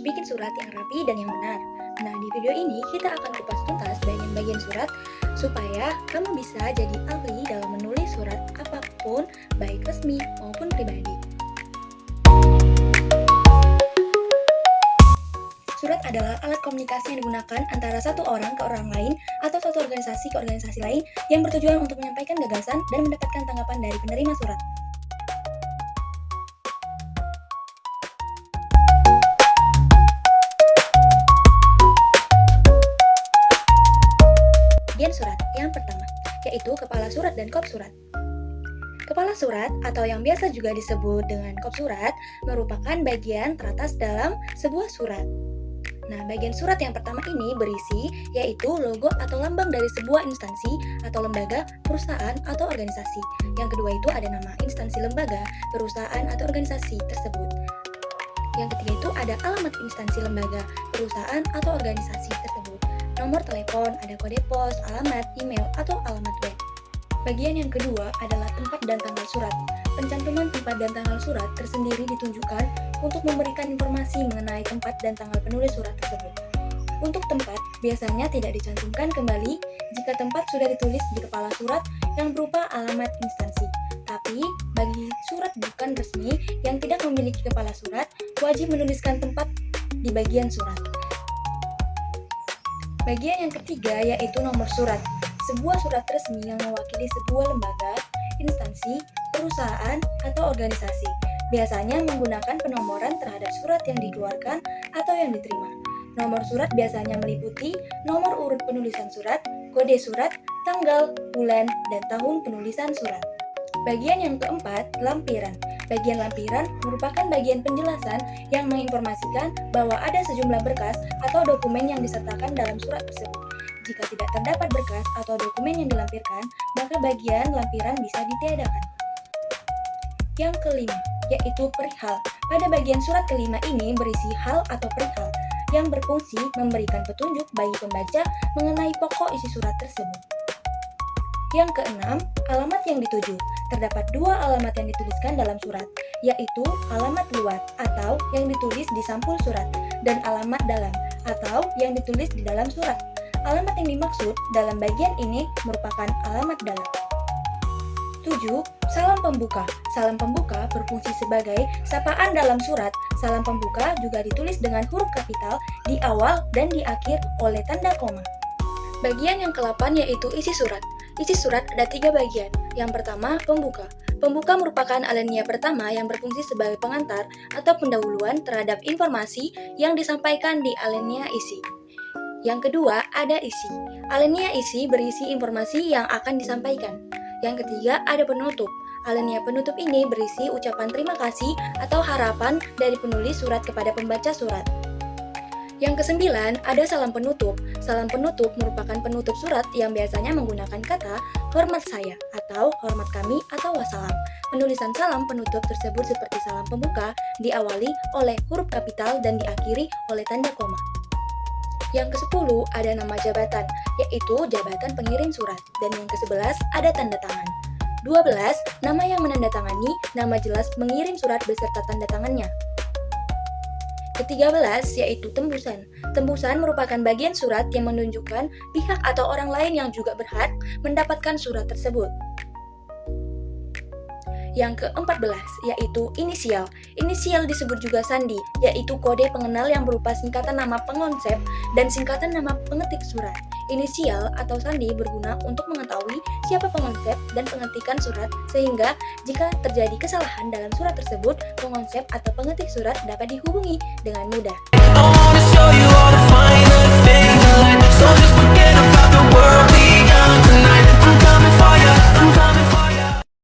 harus bikin surat yang rapi dan yang benar. Nah, di video ini kita akan kupas tuntas bagian-bagian surat supaya kamu bisa jadi ahli dalam menulis surat apapun, baik resmi maupun pribadi. Surat adalah alat komunikasi yang digunakan antara satu orang ke orang lain atau satu organisasi ke organisasi lain yang bertujuan untuk menyampaikan gagasan dan mendapatkan tanggapan dari penerima surat. Bagian surat yang pertama, yaitu kepala surat dan kop surat. Kepala surat atau yang biasa juga disebut dengan kop surat merupakan bagian teratas dalam sebuah surat. Nah, bagian surat yang pertama ini berisi yaitu logo atau lambang dari sebuah instansi atau lembaga, perusahaan, atau organisasi. Yang kedua itu ada nama instansi lembaga, perusahaan, atau organisasi tersebut. Yang ketiga itu ada alamat instansi lembaga, perusahaan, atau organisasi tersebut. Nomor telepon, ada kode pos, alamat, email, atau alamat web. Bagian yang kedua adalah tempat dan tanggal surat. Pencantuman tempat dan tanggal surat tersendiri ditunjukkan untuk memberikan informasi mengenai tempat dan tanggal penulis surat tersebut. Untuk tempat, biasanya tidak dicantumkan kembali jika tempat sudah ditulis di kepala surat yang berupa alamat instansi. Tapi, bagi surat bukan resmi yang tidak memiliki kepala surat, wajib menuliskan tempat di bagian surat. Bagian yang ketiga yaitu nomor surat. Sebuah surat resmi yang mewakili sebuah lembaga, instansi, perusahaan, atau organisasi. Biasanya menggunakan penomoran terhadap surat yang dikeluarkan atau yang diterima. Nomor surat biasanya meliputi nomor urut penulisan surat, kode surat, tanggal, bulan, dan tahun penulisan surat. Bagian yang keempat, lampiran. Bagian lampiran merupakan bagian penjelasan yang menginformasikan bahwa ada sejumlah berkas atau dokumen yang disertakan dalam surat tersebut. Jika tidak terdapat berkas atau dokumen yang dilampirkan, maka bagian lampiran bisa ditiadakan. Yang kelima, yaitu perihal. Pada bagian surat kelima ini berisi hal atau perihal yang berfungsi memberikan petunjuk bagi pembaca mengenai pokok isi surat tersebut. Yang keenam, alamat yang dituju. Terdapat dua alamat yang dituliskan dalam surat, yaitu alamat luar atau yang ditulis di sampul surat, dan alamat dalam atau yang ditulis di dalam surat. Alamat yang dimaksud dalam bagian ini merupakan alamat dalam. 7. Salam pembuka. Salam pembuka berfungsi sebagai sapaan dalam surat. Salam pembuka juga ditulis dengan huruf kapital di awal dan di akhir oleh tanda koma. Bagian yang ke-8 yaitu isi surat. Isi surat ada 3 bagian. Yang pertama, pembuka. Pembuka merupakan alinea pertama yang berfungsi sebagai pengantar atau pendahuluan terhadap informasi yang disampaikan di alinea isi. Yang kedua, ada isi. Alinea isi berisi informasi yang akan disampaikan. Yang ketiga, ada penutup. Alinea penutup ini berisi ucapan terima kasih atau harapan dari penulis surat kepada pembaca surat. Yang kesembilan, ada salam penutup. Salam penutup merupakan penutup surat yang biasanya menggunakan kata hormat saya atau hormat kami atau wassalam. Penulisan salam penutup tersebut seperti salam pembuka diawali oleh huruf kapital dan diakhiri oleh tanda koma. Yang ke-10 ada nama jabatan, yaitu jabatan pengirim surat. Dan yang ke-11 ada tanda tangan. 12. Nama yang menandatangani, nama jelas mengirim surat beserta tanda tangannya. Ke-13 yaitu tembusan. Tembusan merupakan bagian surat yang menunjukkan pihak atau orang lain yang juga berhak mendapatkan surat tersebut. Yang ke-14 yaitu inisial. Inisial disebut juga sandi, yaitu kode pengenal yang berupa singkatan nama pengonsep dan singkatan nama pengetik surat. Inisial atau sandi berguna untuk mengetahui siapa pengonsep dan pengetikan surat, sehingga jika terjadi kesalahan dalam surat tersebut, pengonsep atau pengetik surat dapat dihubungi dengan mudah. So just forget about the world beyond tonight.